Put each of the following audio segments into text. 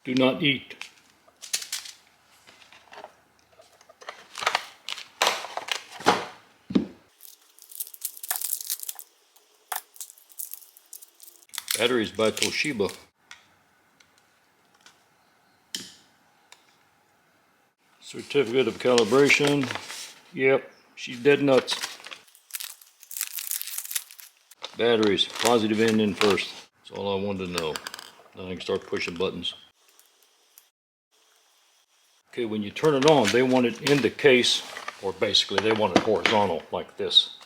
Do not eat. Batteries by Toshiba. Certificate of calibration. Yep, she's dead nuts. Batteries, positive end in first. That's all I wanted to know. Now I can start pushing buttons. Okay, when you turn it on, they want it in the case, or basically they want it horizontal like this.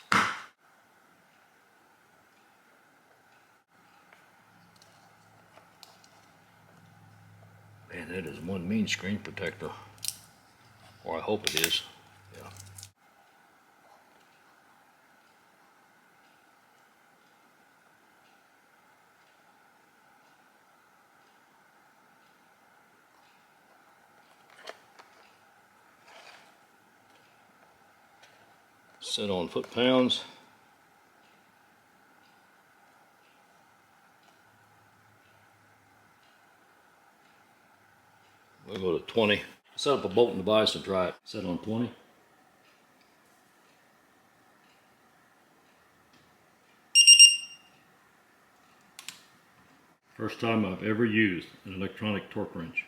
Man, that is one mean screen protector. Or I hope it is. Yeah. Set on foot-pounds. We'll go to 20. Set up a bolt and device and try it. Set on 20. First time I've ever used an electronic torque wrench.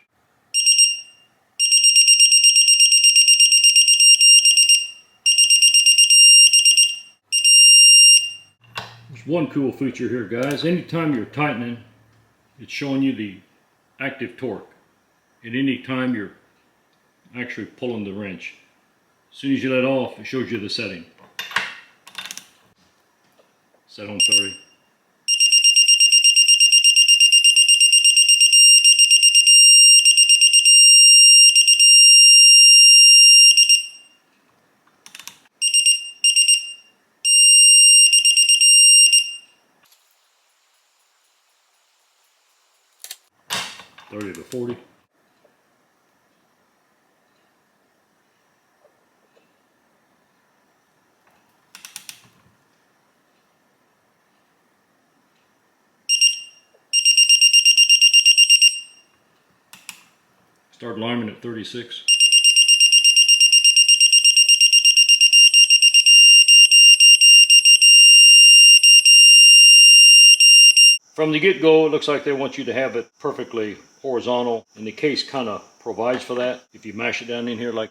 There's one cool feature here, guys. Anytime you're tightening, it's showing you the active torque. At any time you're actually pulling the wrench. As soon as you let off, it shows you the setting. Set on 30. $30 to $40. Start alarming at 36. From the get-go, it looks like they want you to have it perfectly horizontal, and the case kind of provides for that. If you mash it down in here like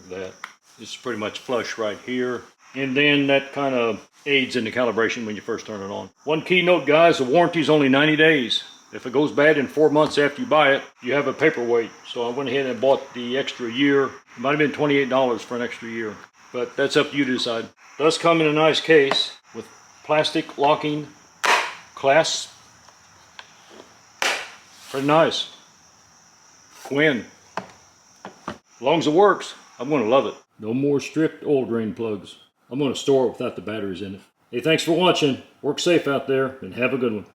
that, it's pretty much flush right here. And then that kind of aids in the calibration when you first turn it on. One key note, guys, the warranty is only 90 days. If it goes bad in 4 months after you buy it, you have a paperweight. So I went ahead and bought the extra year. It might have been $28 for an extra year, but that's up to you to decide. It does come in a nice case with plastic locking clasp. Pretty nice. Quinn. As long as it works, I'm going to love it. No more stripped oil drain plugs. I'm going to store it without the batteries in it. Hey, thanks for watching. Work safe out there and have a good one.